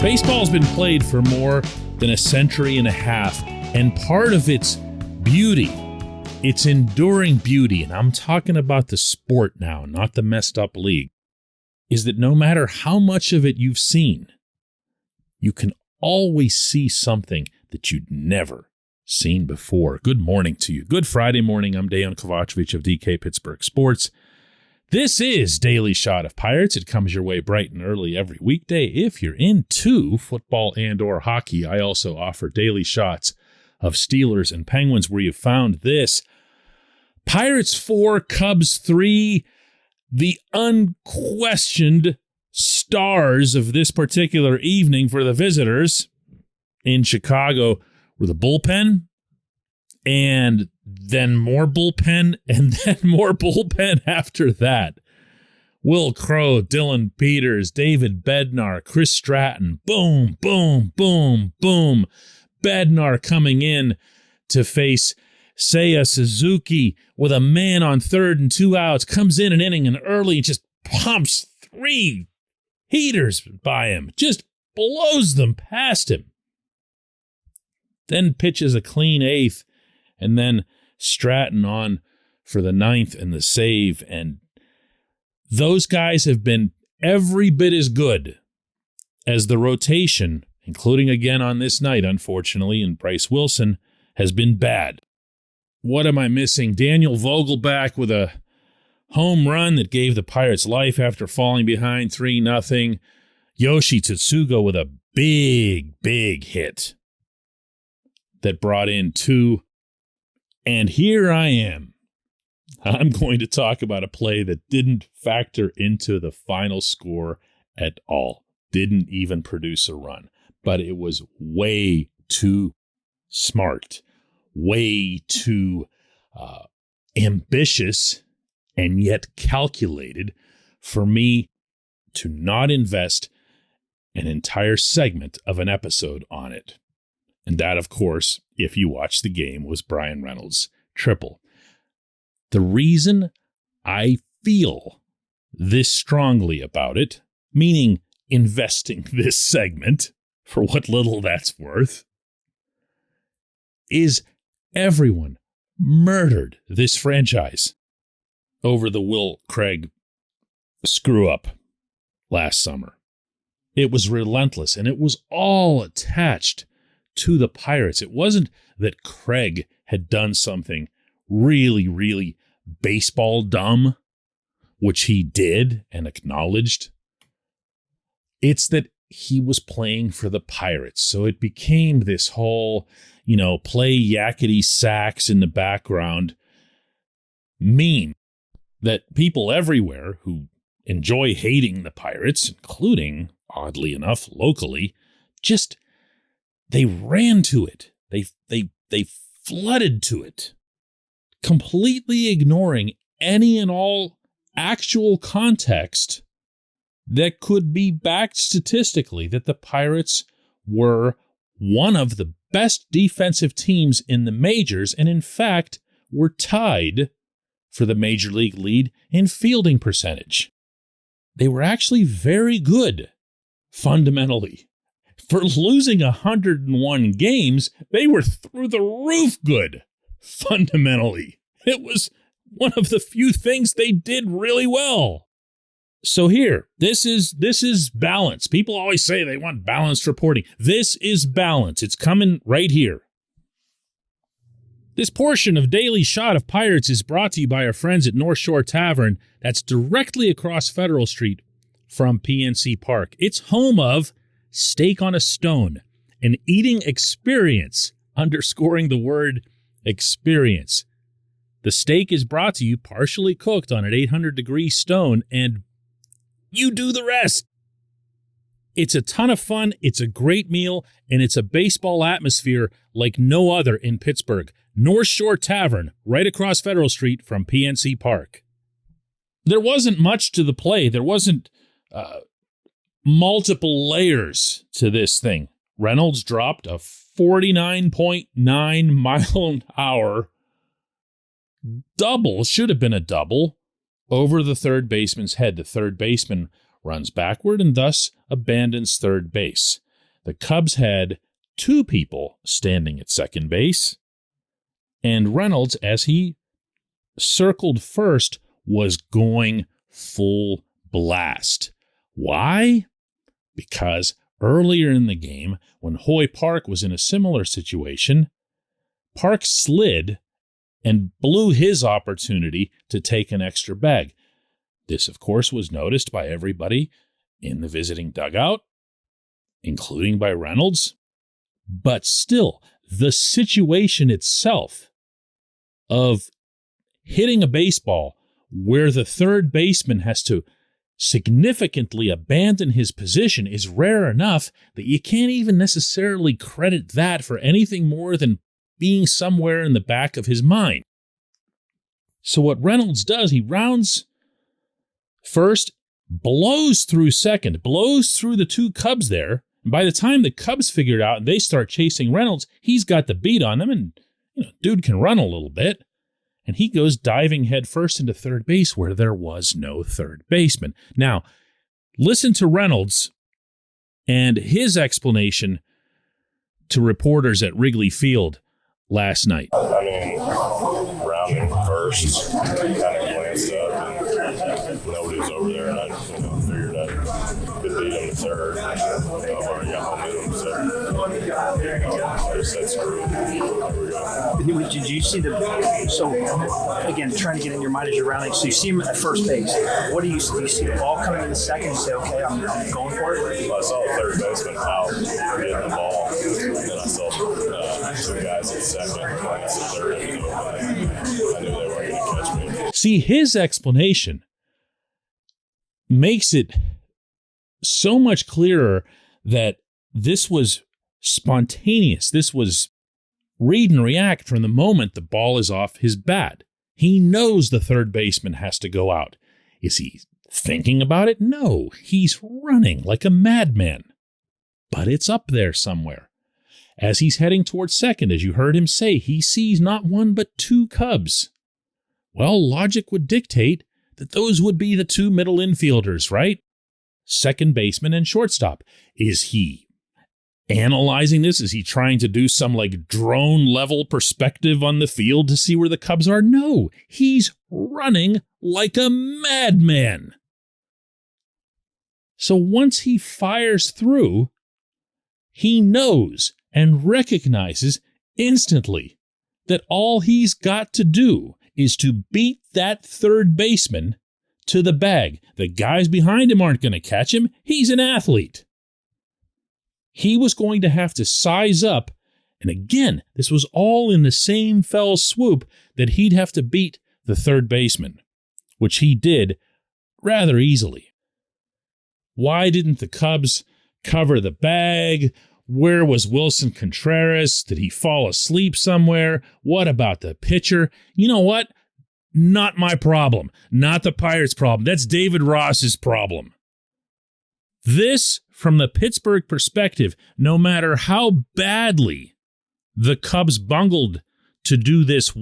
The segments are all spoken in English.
Baseball's been played for more than a century and a half, and part of its beauty, its enduring beauty, and I'm talking about the sport now, not the messed up league, is that no matter how much of it you've seen, you can always see something that you'd never seen before. Good morning to you. Good Friday morning. I'm Dejan Kovacevic of DK Pittsburgh Sports. This is Daily Shot of Pirates. It comes your way bright and early every weekday. If you're into football and or hockey, I also offer daily shots of Steelers and Penguins where you found this. Pirates 4, Cubs 3, the unquestioned stars of this particular evening for the visitors in Chicago were the bullpen, and then more bullpen, and then more bullpen after that. Will Crowe, Dylan Peters, David Bednar, Chris Stratton, boom, boom, boom, boom. Bednar coming in to face Seiya Suzuki with a man on third and 2 outs, comes in an inning and early, just pumps 3 heaters by him, just blows them past him. Then pitches a clean 8th, and then Stratton on for the 9th and the save. And those guys have been every bit as good as the rotation, including again on this night, unfortunately, and Bryce Wilson has been bad. What am I missing? Daniel Vogelback with a home run that gave the Pirates life after falling behind 3-0. Yoshi Tsutsugo with a big hit that brought in 2. And here I am. I'm going to talk about a play that didn't factor into the final score at all. Didn't even produce a run. But it was way too smart, way too ambitious, and yet calculated for me to not invest an entire segment of an episode on it. And that, of course, if you watch the game, was Bryan Reynolds' triple. The reason I feel this strongly about it, meaning investing this segment for what little that's worth, is everyone murdered this franchise over the Will Craig screw-up last summer. It was relentless, and it was all attached to the Pirates. It wasn't that Craig had done something really baseball dumb, which he did and acknowledged. It's that he was playing for the Pirates. So it became this whole, play yakety sax in the background meme that people everywhere who enjoy hating the Pirates, including, oddly enough, locally, they ran to it. They flooded to it, completely ignoring any and all actual context that could be backed statistically that the Pirates were one of the best defensive teams in the majors, and in fact were tied for the major league lead in fielding percentage. They were actually very good fundamentally. For losing 101 games, they were through the roof good, fundamentally. It was one of the few things they did really well. So here, this is balance. People always say they want balanced reporting. This is balance. It's coming right here. This portion of Daily Shot of Pirates is brought to you by our friends at North Shore Tavern. That's directly across Federal Street from PNC Park. It's home of Steak on a Stone, an eating experience, underscoring the word experience. The steak is brought to you partially cooked on an 800-degree stone, and you do the rest. It's a ton of fun, it's a great meal, and it's a baseball atmosphere like no other in Pittsburgh. North Shore Tavern, right across Federal Street from PNC Park. There wasn't much to the play. There wasn't multiple layers to this thing. Reynolds dropped a 49.9 mile an hour double, should have been a double, over the third baseman's head. The third baseman runs backward and thus abandons third base. The Cubs had 2 people standing at second base, and Reynolds, as he circled first, was going full blast. Why? Because earlier in the game, when Hoy Park was in a similar situation, Park slid and blew his opportunity to take an extra bag. This, of course, was noticed by everybody in the visiting dugout, including by Reynolds. But still, the situation itself of hitting a baseball where the third baseman has to significantly abandon his position is rare enough that you can't even necessarily credit that for anything more than being somewhere in the back of his mind. So what Reynolds does, he rounds first, blows through second, blows through the 2 Cubs there. And by the time the Cubs figure it out and they start chasing Reynolds, he's got the beat on them, and dude can run a little bit. And he goes diving headfirst into third base where there was no third baseman. Now, listen to Reynolds and his explanation to reporters at Wrigley Field last night. I mean, rounding first, kind of glanced up and nobody was over there, and I figured I could beat him to third. I've already got momentum, so I just said screw it. There we go. Did you see so again, trying to get in your mind as you're rounding, so you see him at first base. What do you see? You see the ball coming in the second, you say, okay, I'm going for it? Well, I saw the third baseman out getting the ball, and then I saw 2 guys at second, glance at third, and I knew they weren't going to catch me. See, his explanation makes it so much clearer that this was spontaneous. This was read and react from the moment the ball is off his bat. He knows the third baseman has to go out. Is he thinking about it? No, he's running like a madman. But it's up there somewhere. As he's heading towards second, as you heard him say, he sees not 1 but 2 Cubs. Well, logic would dictate that those would be the 2 middle infielders, right? Second baseman and shortstop. Is he analyzing this? Is he trying to do some drone level perspective on the field to see where the Cubs are? No, he's running like a madman. So once he fires through, he knows and recognizes instantly that all he's got to do is to beat that third baseman to the bag. The guys behind him aren't going to catch him. He's an athlete. He was going to have to size up, and again, this was all in the same fell swoop, that he'd have to beat the third baseman, which he did rather easily. Why didn't the Cubs cover the bag? Where was Wilson Contreras? Did he fall asleep somewhere? What about the pitcher? You know what? Not my problem. Not the Pirates' problem. That's David Ross's problem. This, from the Pittsburgh perspective, no matter how badly the Cubs bungled to do this,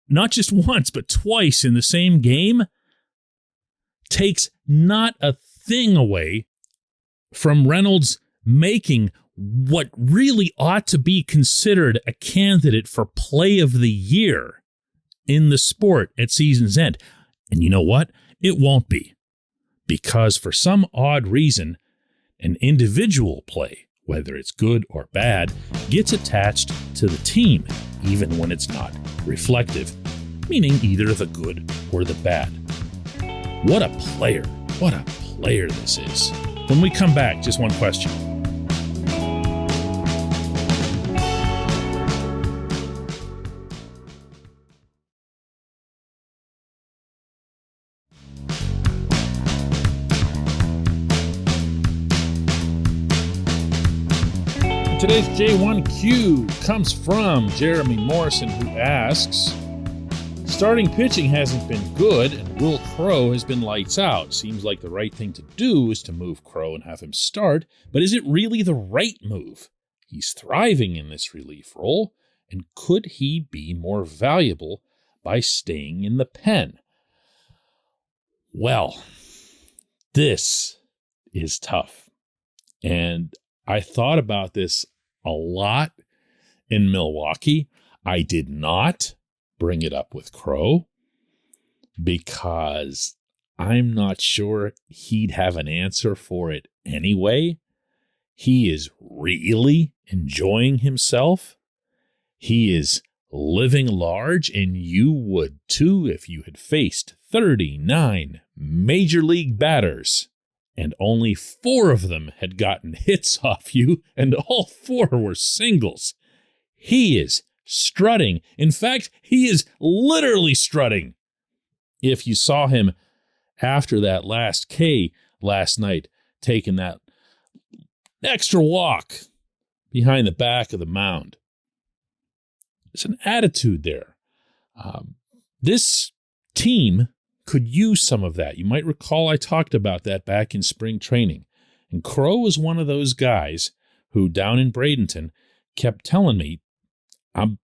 not just once, but twice in the same game, takes not a thing away from Reynolds making what really ought to be considered a candidate for play of the year in the sport at season's end. And you know what? It won't be. Because for some odd reason, an individual play, whether it's good or bad, gets attached to the team, even when it's not reflective, meaning either the good or the bad. What a player. What a player this is. When we come back, just one question. Today's J1Q comes from Jeremy Morrison, who asks, starting pitching hasn't been good, and Will Crowe has been lights out. Seems like the right thing to do is to move Crowe and have him start, but is it really the right move? He's thriving in this relief role, and could he be more valuable by staying in the pen? Well, this is tough. And I thought about this a lot in Milwaukee. I did not bring it up with Crow because I'm not sure he'd have an answer for it anyway. He is really enjoying himself. He is living large, and you would too if you had faced 39 major league batters, and only 4 of them had gotten hits off you, and all 4 were singles. He is strutting. In fact, he is literally strutting. If you saw him after that last K last night, taking that extra walk behind the back of the mound, there's an attitude there. This team could use some of that. You might recall I talked about that back in spring training. And Crow was one of those guys who down in Bradenton kept telling me, I'm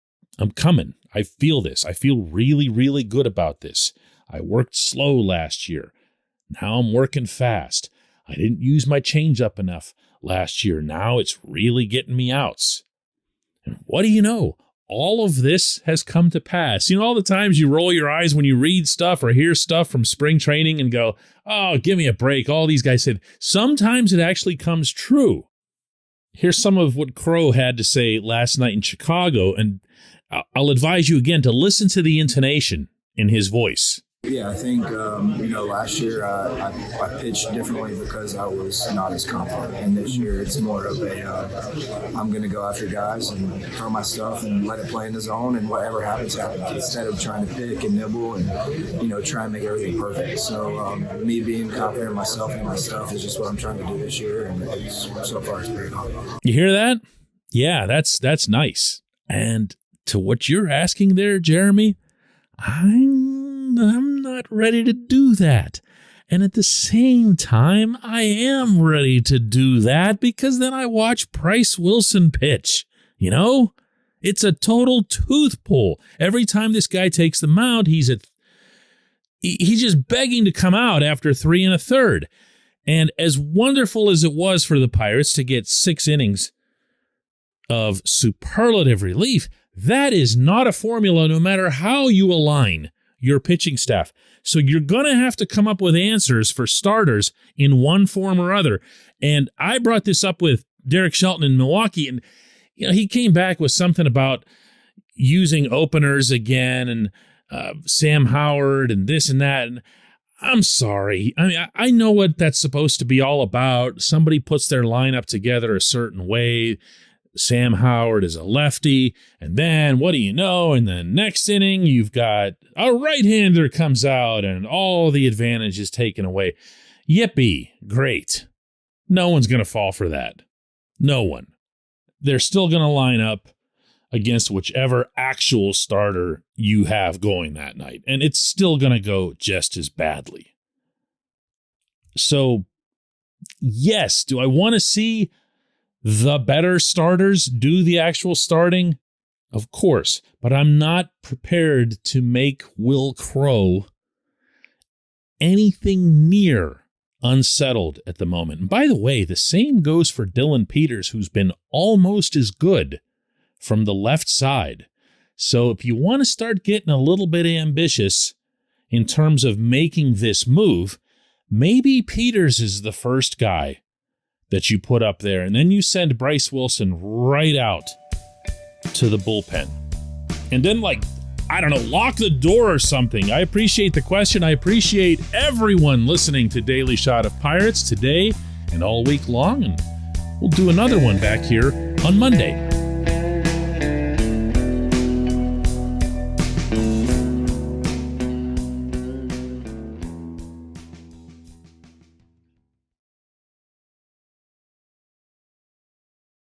coming. I feel this. I feel really, really good about this. I worked slow last year. Now I'm working fast. I didn't use my changeup enough last year. Now it's really getting me outs. And what do you know? All of this has come to pass. You know, all the times you roll your eyes when you read stuff or hear stuff from spring training and go, oh, give me a break. All these guys said, sometimes it actually comes true. Here's some of what Crow had to say last night in Chicago, and I'll advise you again to listen to the intonation in his voice. Yeah, I think, last year I pitched differently because I was not as confident. And this year it's more of I'm going to go after guys and throw my stuff and let it play in the zone, and whatever happens, happens, instead of trying to pick and nibble and, try and make everything perfect. So me being confident in myself and my stuff is just what I'm trying to do this year, and so far it's pretty good. You hear that? Yeah, that's nice. And to what you're asking there, Jeremy, I'm not ready to do that. And at the same time, I am ready to do that because then I watch Bryce Wilson pitch. You know, it's a total tooth pull. Every time this guy takes the mound, he's just begging to come out after 3 1/3. And as wonderful as it was for the Pirates to get 6 innings of superlative relief, that is not a formula no matter how you align your pitching staff. So you're going to have to come up with answers for starters in one form or other. And I brought this up with Derek Shelton in Milwaukee, and he came back with something about using openers again and Sam Howard and this and that. And I'm sorry. I mean, I know what that's supposed to be all about. Somebody puts their lineup together a certain way. Sam Howard is a lefty, and then what do you know? In the next inning, you've got a right-hander comes out, and all the advantage is taken away. Yippee, great. No one's going to fall for that. No one. They're still going to line up against whichever actual starter you have going that night, and it's still going to go just as badly. So, yes, do I want to see the better starters do the actual starting? Of course, but I'm not prepared to make Will Crow anything near unsettled at the moment. And by the way, the same goes for Dylan Peters, who's been almost as good from the left side. So if you want to start getting a little bit ambitious in terms of making this move, maybe Peters is the first guy that you put up there, and then you send Bryce Wilson right out to the bullpen. And then, lock the door or something. I appreciate the question. I appreciate everyone listening to Daily Shot of Pirates today and all week long, and we'll do another one back here on Monday.